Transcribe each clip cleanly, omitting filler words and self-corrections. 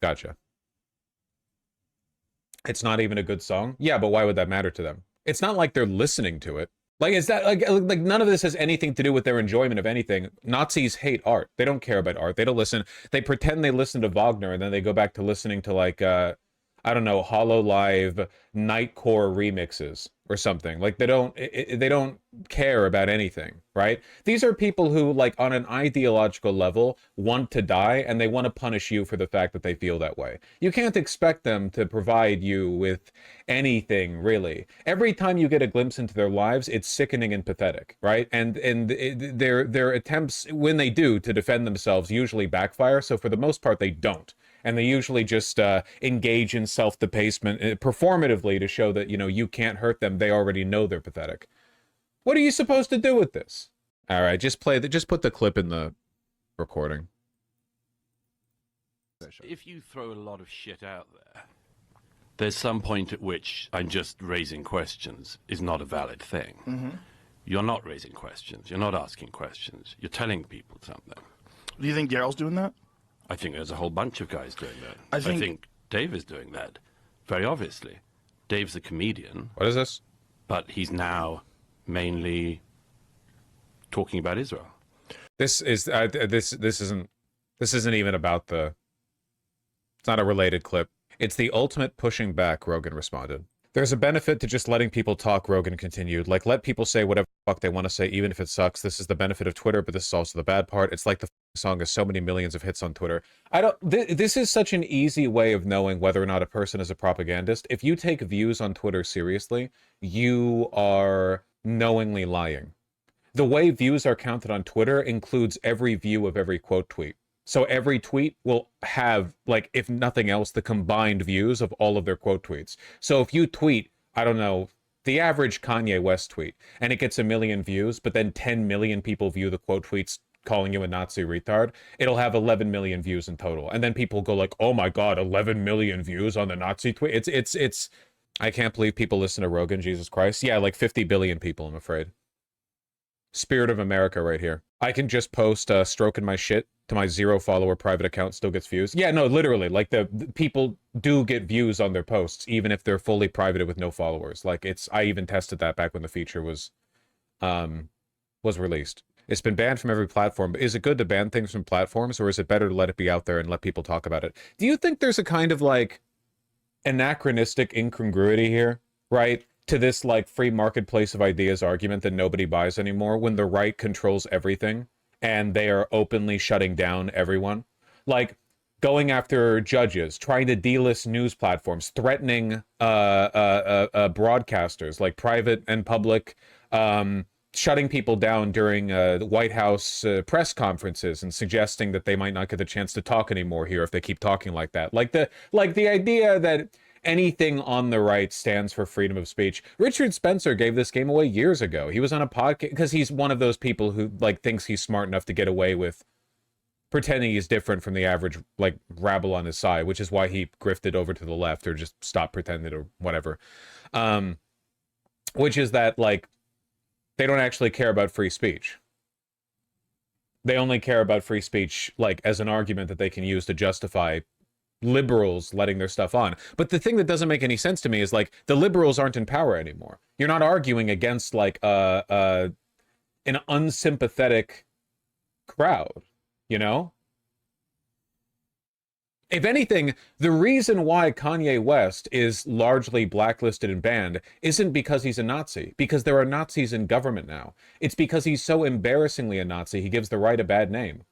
Gotcha. It's not even a good song? Yeah, but why would that matter to them? It's not like they're listening to it. Like, is that like none of this has anything to do with their enjoyment of anything? Nazis hate art. They don't care about art. They don't listen. They pretend they listen to Wagner and then they go back to listening to like I don't know, Hollow Live Nightcore remixes or something. Like they don't care about anything, right? These are people who, like, on an ideological level want to die, and they want to punish you for the fact that they feel that way. You can't expect them to provide you with anything, really. Every time you get a glimpse into their lives, it's sickening and pathetic, right? And their attempts, when they do, to defend themselves usually backfire. So for the most part, they don't. And they usually just engage in self-debasement performatively to show that, you know, you can't hurt them. They already know they're pathetic. What are you supposed to do with this? All right, just put the clip in the recording. If you throw a lot of shit out there, there's some point at which I'm just raising questions is not a valid thing. Mm-hmm. You're not raising questions. You're not asking questions. You're telling people something. Do you think Daryl's doing that? I think there's a whole bunch of guys doing that. I think Dave is doing that, very obviously. Dave's a comedian. What is this? But he's now mainly talking about Israel. This isn't even about the. It's not a related clip. It's the ultimate pushing back, Rogan responded. There's a benefit to just letting people talk, Rogan continued. Like, let people say whatever the fuck they want to say, even if it sucks. This is the benefit of Twitter, but this is also the bad part. It's like the song has so many millions of hits on Twitter. This is such an easy way of knowing whether or not a person is a propagandist. If you take views on Twitter seriously, you are knowingly lying. The way views are counted on Twitter includes every view of every quote tweet. So every tweet will have, like, if nothing else, the combined views of all of their quote tweets. So if you tweet, I don't know, the average Kanye West tweet, and it gets 1 million views, but then 10 million people view the quote tweets calling you a Nazi retard, it'll have 11 million views in total. And then people go like, oh my God, 11 million views on the Nazi tweet. It's, I can't believe people listen to Rogan, Jesus Christ. Yeah, like 50 billion people, I'm afraid. Spirit of America right here. I can just post stroking my shit to my 0 follower private account, still gets views. Yeah, no, literally, like the people do get views on their posts, even if they're fully privated with no followers. Like, I even tested that back when the feature was released. It's been banned from every platform, but is it good to ban things from platforms, or is it better to let it be out there and let people talk about it? Do you think there's a kind of, like, anachronistic incongruity here, right? To this, like, free marketplace of ideas argument that nobody buys anymore, when the right controls everything and they are openly shutting down everyone? Like, going after judges, trying to delist news platforms, threatening broadcasters, like private and public, shutting people down during the White House press conferences and suggesting that they might not get the chance to talk anymore here if they keep talking like that. Like the idea that anything on the right stands for freedom of speech. Richard Spencer gave this game away years ago. He was on a podcast because he's one of those people who, like, thinks he's smart enough to get away with pretending he's different from the average, like, rabble on his side, which is why he grifted over to the left or just stopped pretending or whatever. Which is that, like, they don't actually care about free speech. They only care about free speech, like, as an argument that they can use to justify liberals letting their stuff on. But the thing that doesn't make any sense to me is, like, the liberals aren't in power anymore. You're not arguing against, like, an unsympathetic crowd, you know? If anything, the reason why Kanye West is largely blacklisted and banned isn't because he's a Nazi, because there are Nazis in government now. It's because he's so embarrassingly a Nazi, he gives the right a bad name.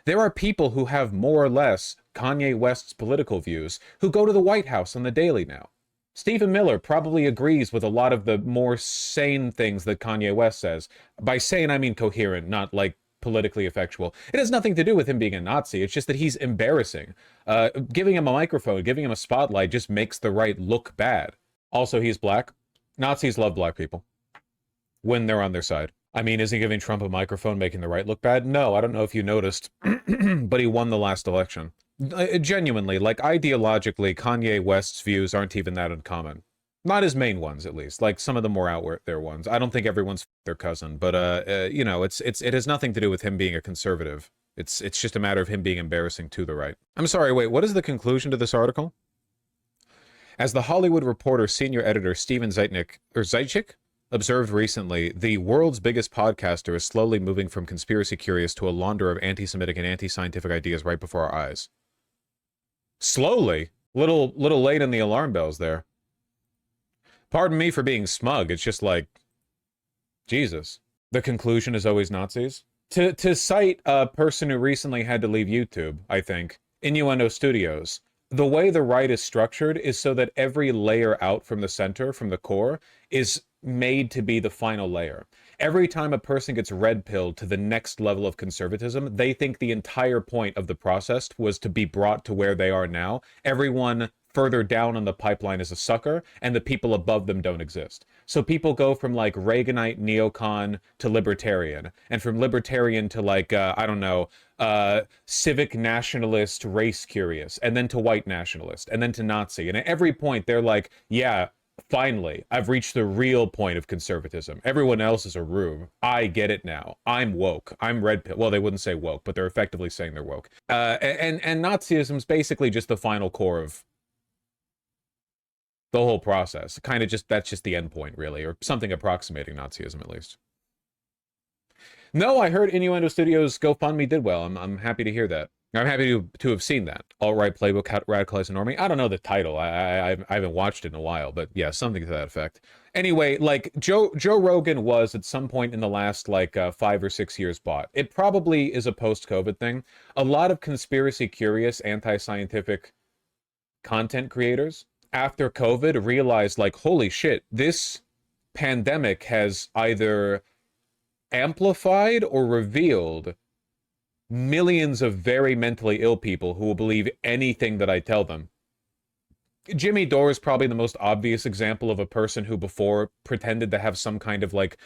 There are people who have more or less Kanye West's political views who go to the White House on the daily now. Stephen Miller probably agrees with a lot of the more sane things that Kanye West says. By sane, I mean coherent, not, like, politically effectual. It has nothing to do with him being a Nazi. It's just that he's embarrassing. Giving him a microphone, giving him a spotlight just makes the right look bad. Also, he's black. Nazis love black people when they're on their side. I mean, is he giving Trump a microphone making the right look bad? No, I don't know if you noticed, but he won the last election. Genuinely, like, ideologically, Kanye West's views aren't even that uncommon. Not his main ones, at least. Like, some of the more out there ones. I don't think everyone's their cousin, but, you know, it has nothing to do with him being a conservative. It's just a matter of him being embarrassing to the right. I'm sorry, wait, what is the conclusion to this article? As the Hollywood Reporter senior editor Steven Zaitchik observed recently, the world's biggest podcaster is slowly moving from conspiracy curious to a launder of anti-Semitic and anti-scientific ideas right before our eyes. Slowly? Little late in the alarm bells there. Pardon me for being smug. It's just like, Jesus. The conclusion is always Nazis. To cite a person who recently had to leave YouTube, I think, Innuendo Studios, the way the right is structured is so that every layer out from the center, from the core, is made to be the final layer. Every time a person gets red-pilled to the next level of conservatism, they think the entire point of the process was to be brought to where they are now. Everyone further down on the pipeline is a sucker, and the people above them don't exist. So people go from like Reaganite neocon to libertarian, and from libertarian to like, I don't know, civic nationalist, race curious, and then to white nationalist, and then to Nazi. And at every point they're like, yeah, finally, I've reached the real point of conservatism. Everyone else is a rube. I get it now. I'm woke. I'm red pill. Well, they wouldn't say woke, but they're effectively saying they're woke. And Nazism is basically just the final core of the whole process. Kind of just, that's just the end point, really, or something approximating Nazism, at least. No, I heard Innuendo Studios GoFundMe did well. I'm happy to hear that. I'm happy to have seen that. Alt-right playbook, how to radicalize a normie. I don't know the title. I haven't watched it in a while, but yeah, something to that effect. Anyway, like Joe Rogan was at some point in the last like 5 or 6 years bought. It probably is a post-COVID thing. A lot of conspiracy curious, anti-scientific content creators after COVID realized like, holy shit, this pandemic has either amplified or revealed millions of very mentally ill people who will believe anything that I tell them. Jimmy Dore is probably the most obvious example of a person who before pretended to have some kind of like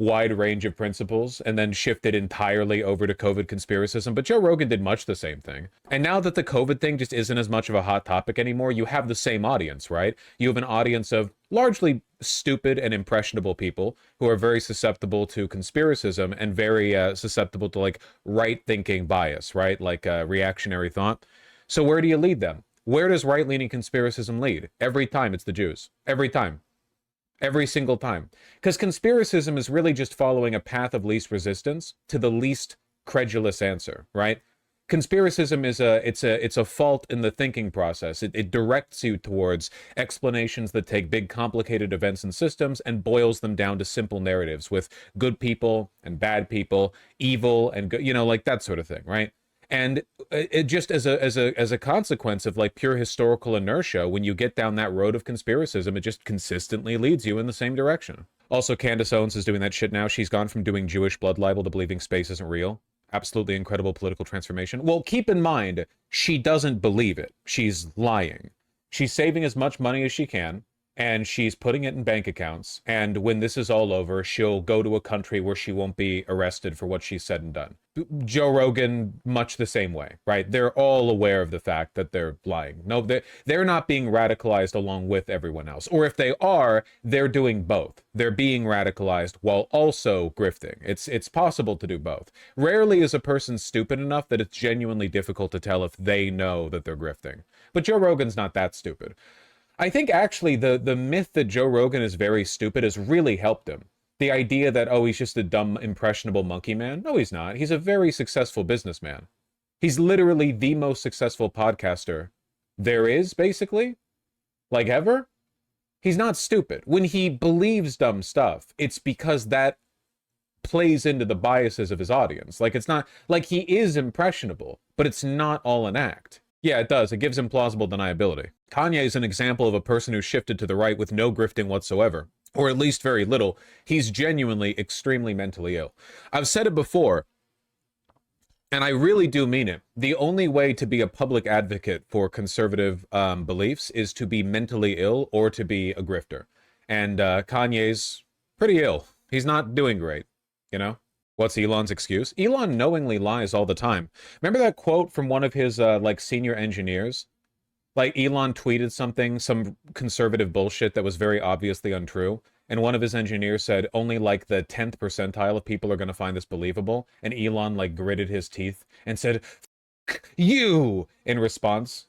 wide range of principles and then shifted entirely over to COVID conspiracism. But Joe Rogan did much the same thing. And now that the COVID thing just isn't as much of a hot topic anymore, you have the same audience, right? You have an audience of largely stupid and impressionable people who are very susceptible to conspiracism and very susceptible to like right-thinking bias, right? Like reactionary thought. So where do you lead them? Where does right-leaning conspiracism lead? Every time it's the Jews. Every time. Every single time. Because conspiracism is really just following a path of least resistance to the least credulous answer, right? Conspiracism is it's a fault in the thinking process. It directs you towards explanations that take big complicated events and systems and boils them down to simple narratives with good people and bad people, evil and good, you know, like that sort of thing, right? And it just as a consequence of like pure historical inertia, when you get down that road of conspiracism, it just consistently leads you in the same direction. Also, Candace Owens is doing that shit now. She's gone from doing Jewish blood libel to believing space isn't real. Absolutely incredible political transformation. Well, keep in mind, she doesn't believe it. She's lying. She's saving as much money as she can, and she's putting it in bank accounts. And when this is all over, she'll go to a country where she won't be arrested for what she's said and done. Joe Rogan, much the same way, right? They're all aware of the fact that they're lying. No, they're not being radicalized along with everyone else. Or if they are, they're doing both. They're being radicalized while also grifting. It's possible to do both. Rarely is a person stupid enough that it's genuinely difficult to tell if they know that they're grifting. But Joe Rogan's not that stupid. I think actually the myth that Joe Rogan is very stupid has really helped him. The idea that, oh, he's just a dumb, impressionable monkey man. No, he's not. He's a very successful businessman. He's literally the most successful podcaster there is, basically. Like ever. He's not stupid. When he believes dumb stuff, it's because that plays into the biases of his audience. Like, it's not, like, he is impressionable, but it's not all an act. Yeah, it does. It gives him plausible deniability. Kanye is an example of a person who shifted to the right with no grifting whatsoever, or at least very little. He's genuinely extremely mentally ill. I've said it before, and I really do mean it. The only way to be a public advocate for conservative beliefs is to be mentally ill or to be a grifter. And Kanye's pretty ill. He's not doing great, you know? What's Elon's excuse? Elon knowingly lies all the time. Remember that quote from one of his like senior engineers? Like Elon tweeted something, some conservative bullshit that was very obviously untrue. and one of his engineers said only like the 10th percentile of people are going to find this believable, and Elon like gritted his teeth and said, "F you," in response.